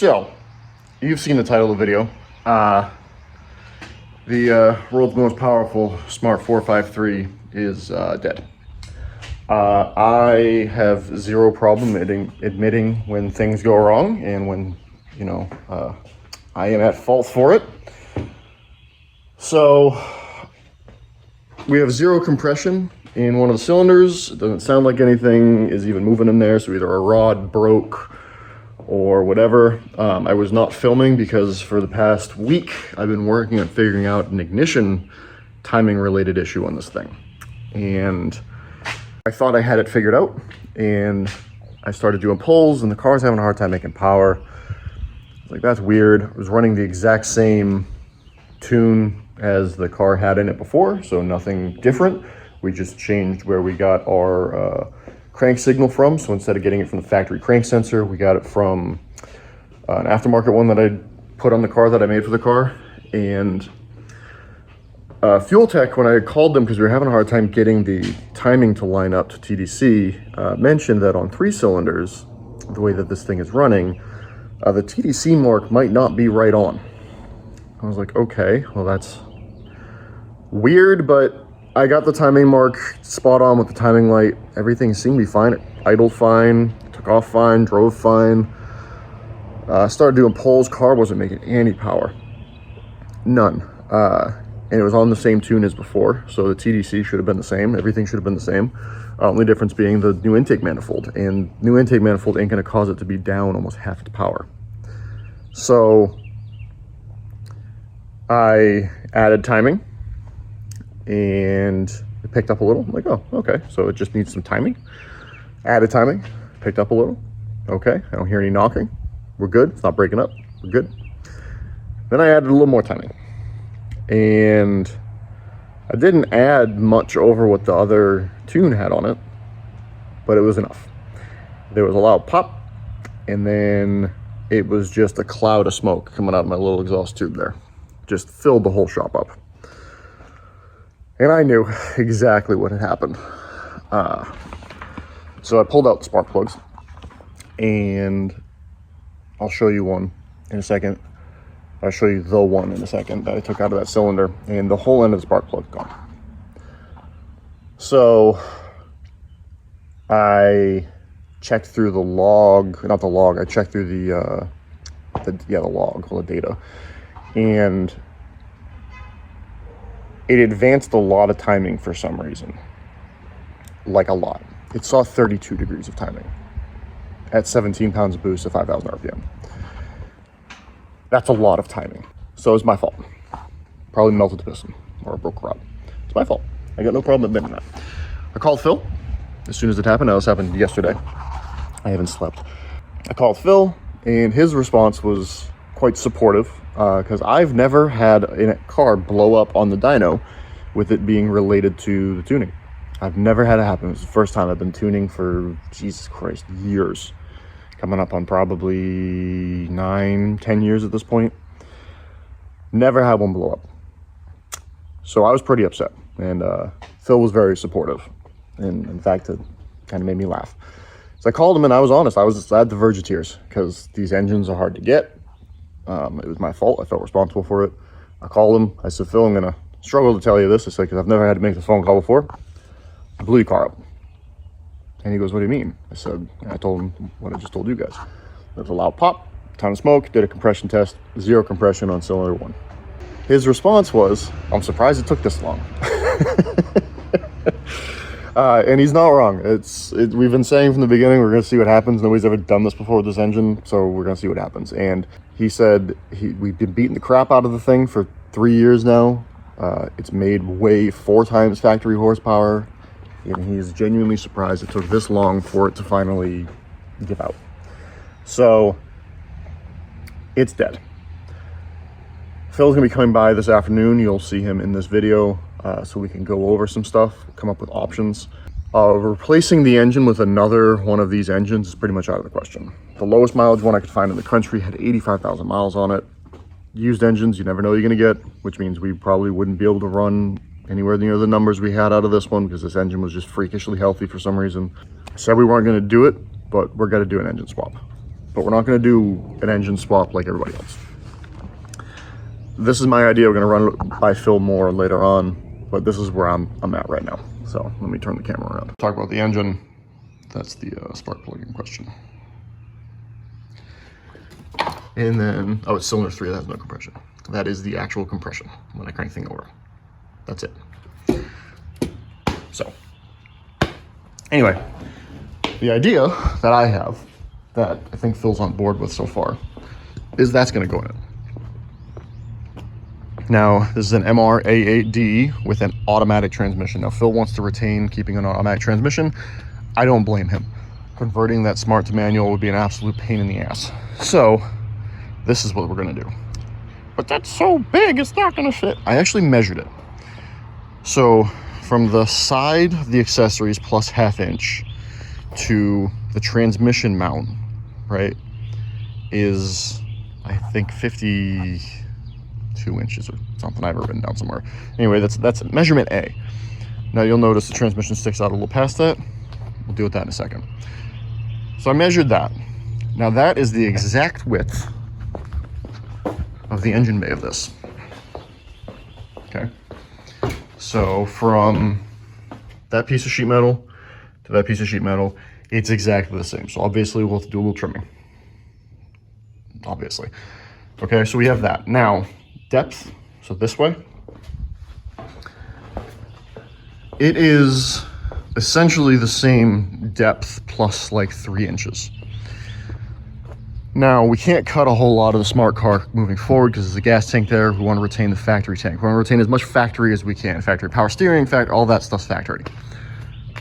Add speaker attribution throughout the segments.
Speaker 1: So, you've seen the title of the video. The world's most powerful Smart 453 is dead. I have zero problem admitting when things go wrong and when, I am at fault for it. So, we have zero compression in one of the cylinders. It doesn't sound like anything is even moving in there, so either a rod broke or whatever. I was not filming because for the past week, I've been working on figuring out an ignition timing related issue on this thing. And I thought I had it figured out, and I started doing pulls, and the car's having a hard time making power. I was like, that's weird. I was running the exact same tune as the car had in it before, so nothing different. We just changed where we got our crank signal from. So instead of getting it from the factory crank sensor, we got it from an aftermarket one that I put on the car that I made for the car. And Fuel Tech, when I called them because we were having a hard time getting the timing to line up to TDC, mentioned that on 3 cylinders, the way that this thing is running, the TDC mark might not be right on. I was like, okay, well that's weird, but I got the timing mark spot on with the timing light. Everything seemed to be fine. It idled fine, took off fine, drove fine. Started doing pulls. Car wasn't making any power. None. And it was on the same tune as before, so the TDC should have been the same. Everything should have been the same. Only difference being the new intake manifold. And new intake manifold ain't going to cause it to be down almost half its power. So I added timing, and it picked up a little. I'm like, oh, okay, so it just needs some timing. Added timing, picked up a little. Okay, I don't hear any knocking. We're good, it's not breaking up, we're good. Then I added a little more timing. And I didn't add much over what the other tune had on it, but it was enough. There was a loud pop, and then it was just a cloud of smoke coming out of my little exhaust tube there. Just filled the whole shop up. And I knew exactly what had happened. So I pulled out the spark plugs, and I'll show you one in a second. I'll show you the one in a second that I took out of that cylinder, and the whole end of the spark plug gone. So I checked through the log, not the log, I checked through the log, all the data, and it advanced a lot of timing for some reason. Like a lot. It saw 32 degrees of timing at 17 pounds of boost at 5,000 RPM. That's a lot of timing. So it's my fault. Probably melted the piston or broke a rod. It's my fault. I got no problem admitting that. I called Phil as soon as it happened. Now this happened yesterday. I haven't slept. I called Phil, and his response was quite supportive, because I've never had a car blow up on the dyno with it being related to the tuning. I've never had it happen. It's the first time. I've been tuning for, Jesus Christ, years. Coming up on probably 9-10 years at this point. Never had one blow up. So I was pretty upset, and Phil was very supportive, and in fact it kind of made me laugh. So I called him, and I was honest. I was at the verge of tears because these engines are hard to get. It was my fault. I felt responsible for it. I called him. I said, Phil, I'm going to struggle to tell you this. I said, because I've never had to make the phone call before. I blew your car up. And he goes, what do you mean? I said, I told him what I just told you guys. There was a loud pop, ton of smoke, did a compression test, 0 compression on cylinder 1. His response was, I'm surprised it took this long. And he's not wrong. We've been saying from the beginning, we're going to see what happens. Nobody's ever done this before with this engine, so we're going to see what happens. And he said we've been beating the crap out of the thing for 3 years now. It's made way 4 times factory horsepower, and he's genuinely surprised it took this long for it to finally give out. So it's dead. Phil's going to be coming by this afternoon. You'll see him in this video. So we can go over some stuff, come up with options. Replacing the engine with another one of these engines is pretty much out of the question. The lowest mileage one I could find in the country had 85,000 miles on it. Used engines, you never know what you're gonna get, which means we probably wouldn't be able to run anywhere near the numbers we had out of this one because this engine was just freakishly healthy for some reason. I said we weren't gonna do it, but we're gonna do an engine swap. but we're not gonna do an engine swap like everybody else. This is my idea. We're gonna run it by Phil more later on, but this is where I'm at right now. So let me turn the camera around. Talk about the engine. That's the spark plug in question. And then, oh, it's cylinder 3, that has no compression. That is the actual compression when I crank thing over. That's it. So, anyway, the idea that I have, that I think Phil's on board with so far, is that's gonna go in it. Now, this is an MR A8D with an automatic transmission. Now, Phil wants to retain keeping an automatic transmission. I don't blame him. Converting that smart to manual would be an absolute pain in the ass. So, this is what we're gonna do. But that's so big, it's not gonna fit. I actually measured it. So, from the side of the accessories plus 1/2 inch to the transmission mount, right, is, I think, 52 inches or something. I've written down somewhere. Anyway, that's measurement A. Now, you'll notice the transmission sticks out a little past that. We'll deal with that in a second. So I measured that. Now that is the exact width of the engine bay of this. Okay. So from that piece of sheet metal to that piece of sheet metal, it's exactly the same. So obviously we'll have to do a little trimming. Obviously. Okay, so we have that. Now, depth, so this way. It is essentially the same depth plus like 3 inches. Now, we can't cut a whole lot of the smart car moving forward because there's a gas tank there. We want to retain the factory tank. We want to retain as much factory as we can. Factory power steering, all that stuff's factory.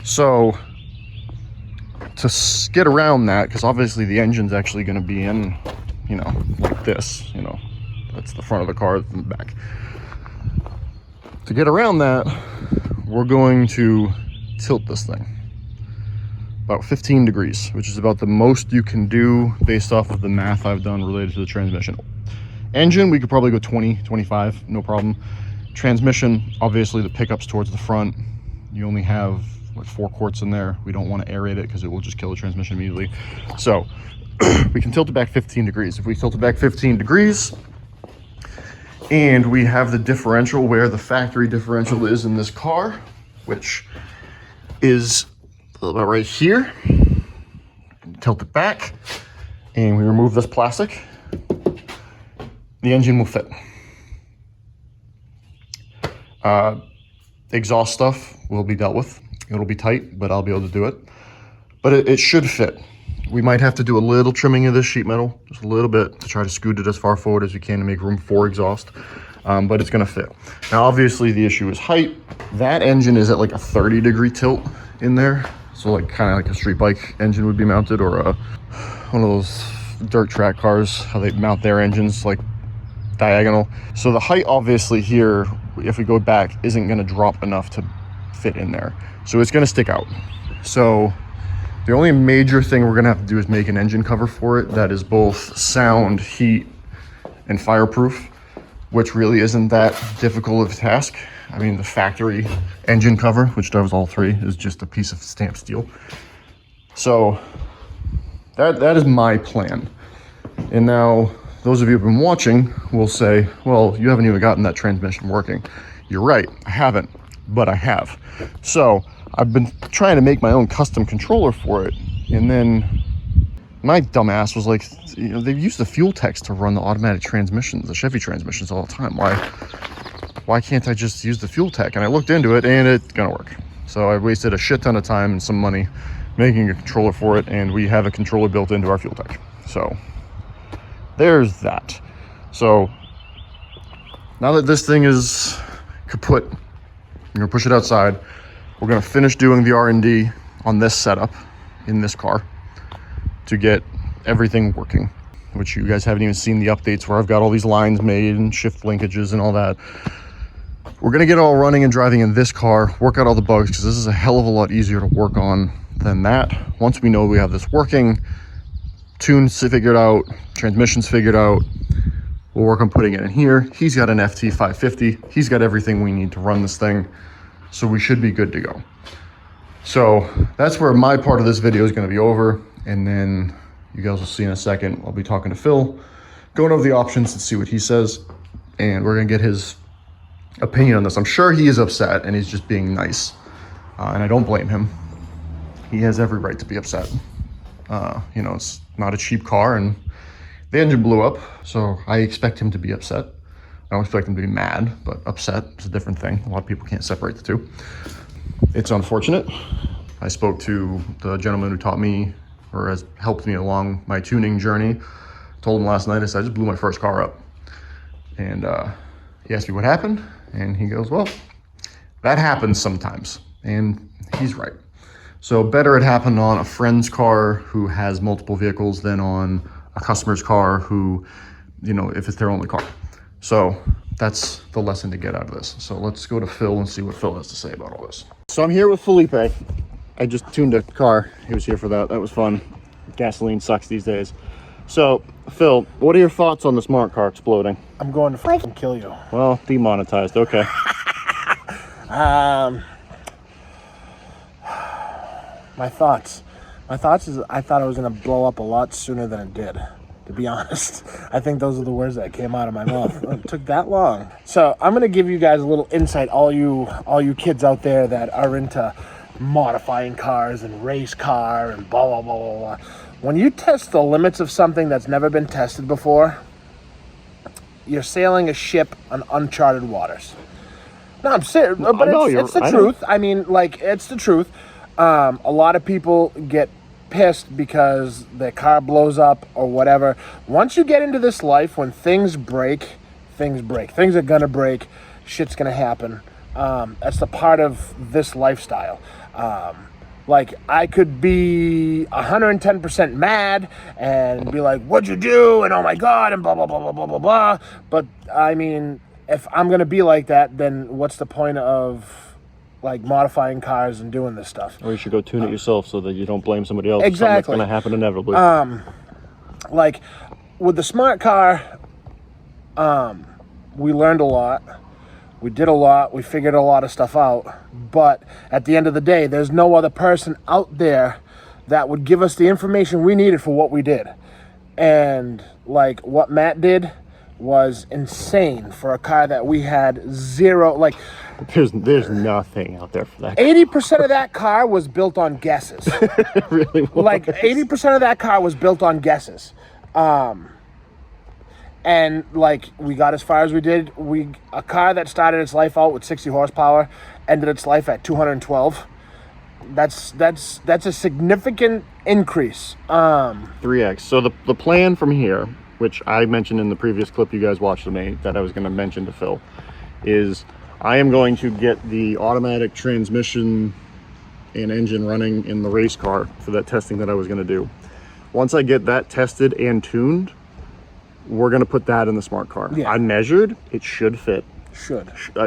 Speaker 1: So, to get around that, because obviously the engine's actually going to be in, you know, like this, you know, that's the front of the car, that's in the back. To get around that, we're going to tilt this thing about 15 degrees, which is about the most you can do based off of the math I've done related to the transmission. Engine, we could probably go 20, 25, no problem. Transmission, obviously the pickup's towards the front. You only have like 4 quarts in there. We don't want to aerate it because it will just kill the transmission immediately. So we can tilt it back 15 degrees. If we tilt it back 15 degrees and we have the differential where the factory differential is in this car, which is about right here, tilt it back, and we remove this plastic, the engine will fit. Exhaust stuff will be dealt with. It'll be tight, but I'll be able to do it. But it should fit. We might have to do a little trimming of this sheet metal, just a little bit, to try to scoot it as far forward as we can to make room for exhaust. But it's gonna fit. Now, obviously the issue is height. That engine is at like a 30-degree tilt in there. So like kind of like a street bike engine would be mounted, or one of those dirt track cars, how they mount their engines like diagonal. So the height obviously here, if we go back, isn't gonna drop enough to fit in there. So it's gonna stick out. So the only major thing we're gonna have to do is make an engine cover for it that is both sound, heat, and fireproof, which really isn't that difficult of a task. I mean, the factory engine cover, which does all 3, is just a piece of stamped steel. So that is my plan. And now, those of you who've been watching will say, well, you haven't even gotten that transmission working. You're right, I haven't, but I have. So I've been trying to make my own custom controller for it, and then my dumbass was like, you know, they use the fuel text to run the automatic transmissions, the Chevy transmissions all the time. Why can't I just use the fuel tech? And I looked into it, and it's gonna work. So I wasted a shit ton of time and some money making a controller for it, and we have a controller built into our fuel tech. So there's that. So now that this thing is kaput, I'm gonna push it outside. We're gonna finish doing the R&D on this setup in this car to get everything working, which you guys haven't even seen the updates where I've got all these lines made and shift linkages and all that. We're gonna get it all running and driving in this car, work out all the bugs, because this is a hell of a lot easier to work on than that. Once we know we have this working, tunes figured out, transmissions figured out, we'll work on putting it in here. He's got an FT550. He's got everything we need to run this thing. So we should be good to go. So that's where my part of this video is gonna be over. And then you guys will see in a second. I'll be talking to Phil, going over the options and see what he says. And we're gonna get his opinion on this. I'm sure he is upset and he's just being nice. And I don't blame him. He has every right to be upset. You know, it's not a cheap car and the engine blew up. So I expect him to be upset. I don't expect him to be mad, but upset is a different thing. A lot of people can't separate the two. It's unfortunate. I spoke to the gentleman who taught me or has helped me along my tuning journey. Told him last night, I said, I just blew my first car up. And he asked me what happened. And he goes, well, that happens sometimes. And he's right. So better it happened on a friend's car who has multiple vehicles than on a customer's car who, you know, if it's their only car. So that's the lesson to get out of this. So let's go to Phil and see what Phil has to say about all this. So I'm here with Felipe. I just tuned a car. He was here for that. That was fun. Gasoline sucks these days. So, Phil, what are your thoughts on the smart car exploding?
Speaker 2: I'm going to fucking kill you.
Speaker 1: Well, demonetized. Okay.
Speaker 2: My thoughts is I thought it was going to blow up a lot sooner than it did, to be honest. I think those are the words that came out of my mouth. It took that long. So I'm going to give you guys a little insight, all you kids out there that are into modifying cars and race car and blah, blah, blah, blah, blah. When you test the limits of something that's never been tested before, you're sailing a ship on uncharted waters. No, I'm serious, but it's the truth. I mean, like, it's the truth. A lot of people get pissed because their car blows up or whatever. Once you get into this life, when things break. Things are gonna break. Shit's gonna happen. That's the part of this lifestyle. Like, I could be 110% mad and be like, what'd you do? And oh my God, and blah, blah, blah, blah, blah, blah, blah. But, I mean, if I'm going to be like that, then what's the point of, like, modifying cars and doing this stuff?
Speaker 1: Or you should go tune it yourself so that you don't blame somebody else.
Speaker 2: Exactly.
Speaker 1: For something that's going to happen inevitably.
Speaker 2: Like, with the smart car, we learned a lot. We did a lot. We figured a lot of stuff out. But at the end of the day, there's no other person out there that would give us the information we needed for what we did. And, like, what Matt did was insane for a car that we had zero, like...
Speaker 1: There's nothing out there for that.
Speaker 2: 80% of that car was built on guesses.
Speaker 1: It really was.
Speaker 2: Like, 80% of that car was built on guesses. And, like, we got as far as we did. A car that started its life out with 60 horsepower ended its life at 212. That's a significant increase.
Speaker 1: 3x. So the plan from here, which I mentioned in the previous clip you guys watched of me that I was going to mention to Phil, is I am going to get the automatic transmission and engine running in the race car for that testing that I was going to do. Once I get that tested and tuned, we're going to put that in the smart car.
Speaker 2: Yeah.
Speaker 1: I measured, it should fit.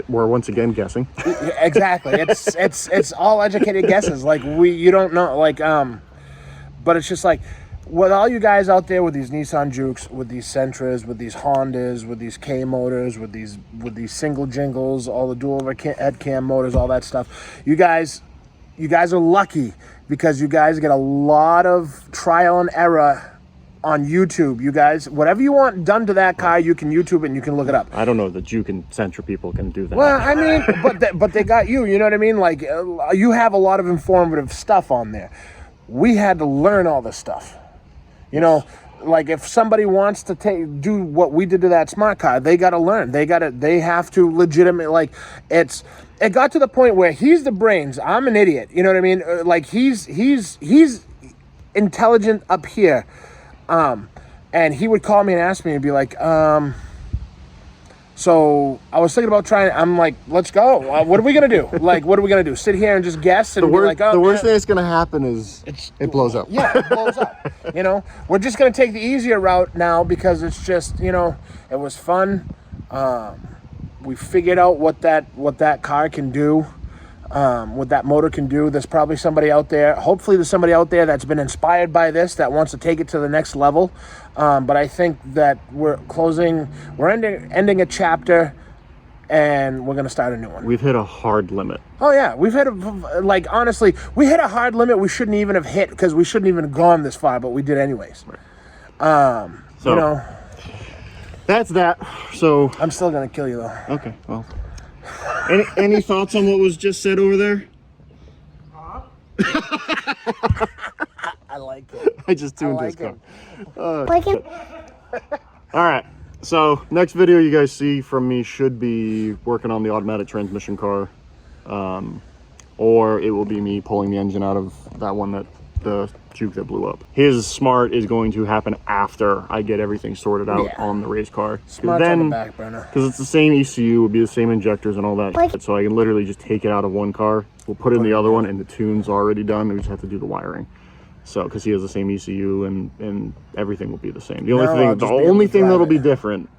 Speaker 1: We're once again guessing.
Speaker 2: Exactly. It's all educated guesses. Like, you don't know, like, but it's just like, with all you guys out there with these Nissan Jukes, with these Sentras, with these Hondas, with these K motors, with these single jingles, all the dual head cam motors, all that stuff, you guys are lucky because you guys get a lot of trial and error on YouTube. You guys, whatever you want done to that car, you can YouTube it and you can look it up.
Speaker 1: I don't know that Juke and Sentra people can do that.
Speaker 2: Well, I mean, but they got you know what I mean? Like, you have a lot of informative stuff on there. We had to learn all this stuff. You know, like, if somebody wants to do what we did to that smart car, they got to learn. They have to legitimately, like, it got to the point where he's the brains. I'm an idiot. You know what I mean? Like, he's intelligent up here. And he would call me and ask me and be like, so I was thinking about I'm like, let's go. What are we going to do? Like, what are we going to do? Sit here and just guess and be like, oh,
Speaker 1: the worst thing that's going to happen is it blows up.
Speaker 2: Yeah, it blows up. You know, we're just going to take the easier route now because it's just, you know, it was fun. We figured out what that car can do. What that motor can do. There's probably somebody out there, hopefully there's somebody out there that's been inspired by this, that wants to take it to the next level. But I think that we're ending a chapter and we're gonna start a new one.
Speaker 1: We've hit a hard limit.
Speaker 2: Oh yeah, we've hit like honestly, we hit a hard limit we shouldn't even have hit because we shouldn't even have gone this far, but we did anyways.
Speaker 1: So,
Speaker 2: you know,
Speaker 1: that's that. So
Speaker 2: I'm still gonna kill you though.
Speaker 1: okay, well, any thoughts on what was just said over there?
Speaker 2: I like it.
Speaker 1: I just tuned
Speaker 2: I
Speaker 1: his
Speaker 2: like
Speaker 1: car.
Speaker 3: Like
Speaker 1: All right. So next video you guys see from me should be working on the automatic transmission car, or it will be me pulling the engine out of that one, that the Juke that blew up. His smart is going to happen after I get everything sorted out on the race car.
Speaker 2: Smart's on the back burner.
Speaker 1: Because it's the same ECU, will be the same injectors and all that.
Speaker 3: Like-
Speaker 1: shit. So I can literally just take it out of one car. We'll put it in the other one, and the tune's already done. We just have to do the wiring. So, because he has the same ECU and everything will be the same. The only thing that'll be different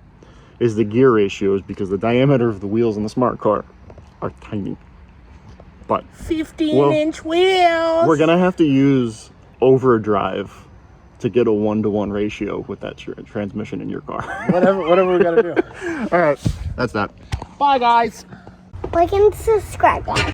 Speaker 1: is the gear ratios, because the diameter of the wheels in the smart car are tiny. But
Speaker 2: 15-inch wheels.
Speaker 1: we're gonna have to use overdrive to get a 1-to-1 ratio with that transmission in your car.
Speaker 2: whatever we gotta do.
Speaker 1: All right, that's that.
Speaker 2: Bye guys.
Speaker 3: and subscribe, guys.